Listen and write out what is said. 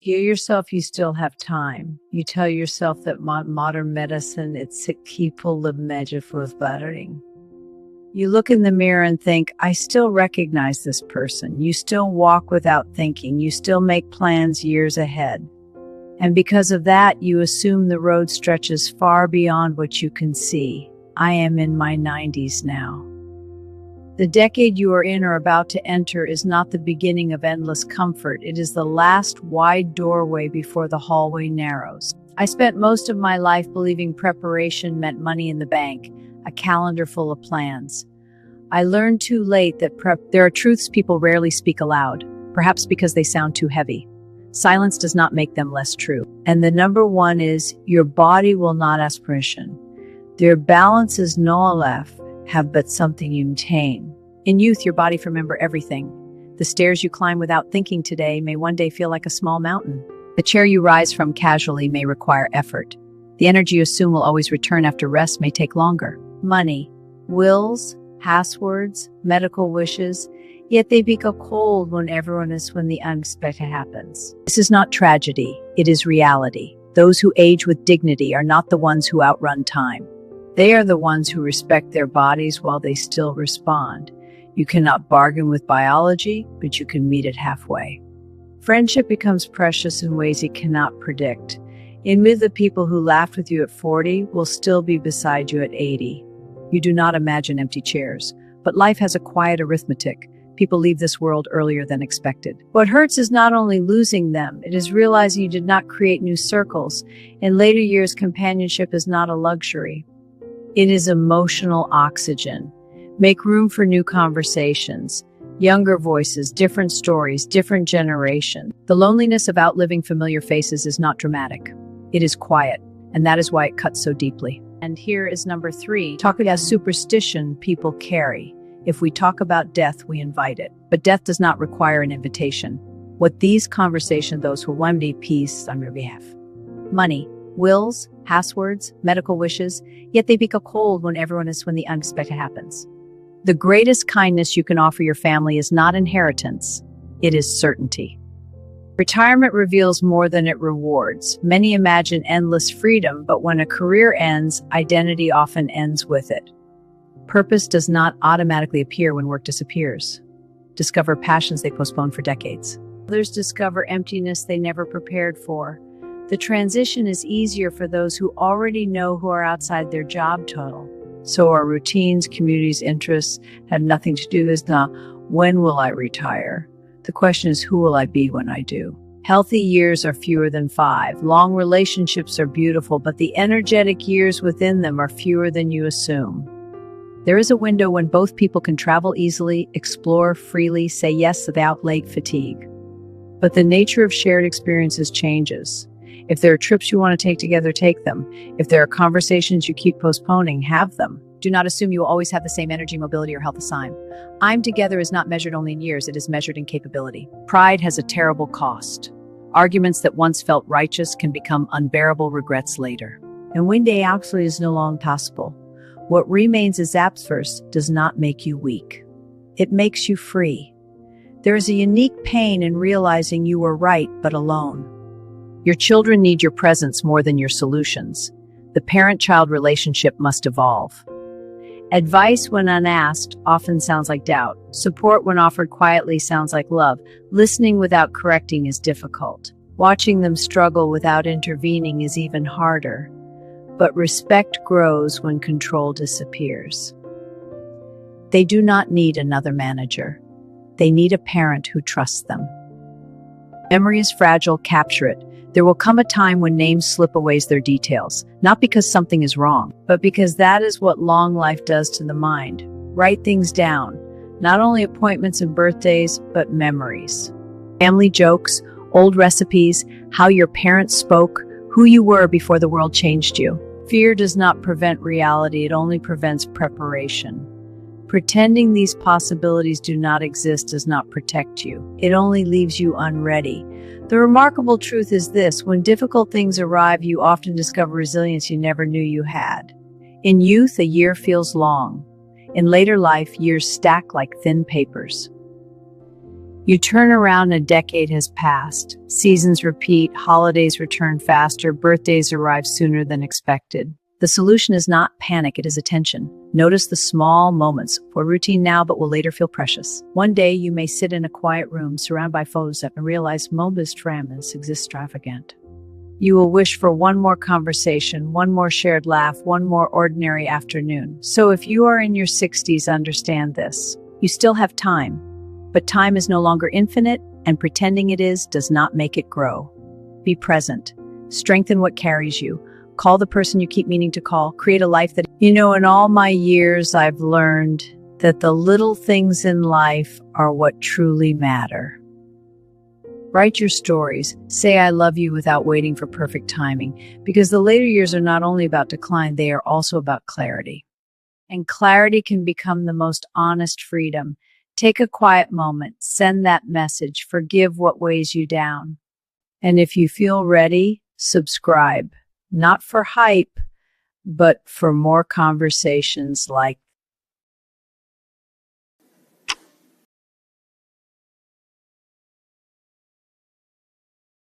Heal yourself, you still have time. You tell yourself that modern medicine, it's buttering. You look in the mirror and think, I still recognize this person. You still walk without thinking. You still make plans years ahead. And because of that, you assume the road stretches far beyond what you can see. I am in my 90s now. The decade you are in or about to enter is not the beginning of endless comfort. It is the last wide doorway before the hallway narrows. I spent most of my life believing preparation meant money in the bank, a calendar full of plans. I learned too late that there are truths people rarely speak aloud, perhaps because they sound too heavy. Silence does not make them less true. And the number one is, your body will not ask permission. Their balance is no left, have but something you maintain. In youth, your body remember everything. The stairs you climb without thinking today may one day feel like a small mountain. The chair you rise from casually may require effort. The energy you assume will always return after rest may take longer. Money, wills, passwords, medical wishes, yet they become cold when the unexpected happens. This is not tragedy, it is reality. Those who age with dignity are not the ones who outrun time. They are the ones who respect their bodies while they still respond. You cannot bargain with biology, but you can meet it halfway. Friendship becomes precious in ways you cannot predict. The people who laughed with you at 40 will still be beside you at 80. You do not imagine empty chairs, but life has a quiet arithmetic. People leave this world earlier than expected. What hurts is not only losing them, it is realizing you did not create new circles. In later years, companionship is not a luxury. It is emotional oxygen. Make room for new conversations, younger voices, different stories, different generation. The loneliness of outliving familiar faces is not dramatic. It is quiet, and that is why it cuts so deeply. And here is number 3. Talk about superstition people carry. If we talk about death, we invite it. But death does not require an invitation. What these conversations, those who want me peace on your behalf. Money, wills, passwords, medical wishes, yet they become cold when the unexpected happens. The greatest kindness you can offer your family is not inheritance, it is certainty. Retirement reveals more than it rewards. Many imagine endless freedom, but when a career ends, identity often ends with it. Purpose does not automatically appear when work disappears. Discover passions they postponed for decades. Others discover emptiness they never prepared for. The transition is easier for those who already know who are outside their job title. So our routines, communities, interests have nothing to do with now, when will I retire? The question is, who will I be when I do? Healthy years are fewer than 5. Long relationships are beautiful, but the energetic years within them are fewer than you assume. There is a window when both people can travel easily, explore freely, say yes without late fatigue. But the nature of shared experiences changes. If there are trips you want to take together, take them. If there are conversations you keep postponing, have them. Do not assume you will always have the same energy, mobility, or health assigned. I'm together is not measured only in years, it is measured in capability. Pride has a terrible cost. Arguments that once felt righteous can become unbearable regrets later. And one day actually is no longer possible. What remains as absence does not make you weak. It makes you free. There is a unique pain in realizing you were right but alone. Your children need your presence more than your solutions. The parent-child relationship must evolve. Advice when unasked often sounds like doubt. Support when offered quietly sounds like love. Listening without correcting is difficult. Watching them struggle without intervening is even harder. But respect grows when control disappears. They do not need another manager. They need a parent who trusts them. Memory is fragile, capture it. There will come a time when names slip away their details, not because something is wrong, but because that is what long life does to the mind. Write things down, not only appointments and birthdays, but memories. Family jokes, old recipes, how your parents spoke, who you were before the world changed you. Fear does not prevent reality, it only prevents preparation. Pretending these possibilities do not exist does not protect you. It only leaves you unready. The remarkable truth is this: when difficult things arrive, you often discover resilience you never knew you had. In youth, a year feels long. In later life, years stack like thin papers. You turn around, a decade has passed. Seasons repeat, holidays return faster, birthdays arrive sooner than expected. The solution is not panic, it is attention. Notice the small moments, for routine now but will later feel precious. One day you may sit in a quiet room surrounded by photos and realize mobis tramas extravagant. You will wish for one more conversation, one more shared laugh, one more ordinary afternoon. So if you are in your 60s, understand this. You still have time, but time is no longer infinite, and pretending it is does not make it grow. Be present. Strengthen what carries you. Call the person you keep meaning to call. Create a life that... in all my years, I've learned that the little things in life are what truly matter. Write your stories. Say I love you without waiting for perfect timing, because the later years are not only about decline, they are also about clarity. And clarity can become the most honest freedom. Take a quiet moment. Send that message. Forgive what weighs you down. And if you feel ready, subscribe. Not for hype, but for more conversations like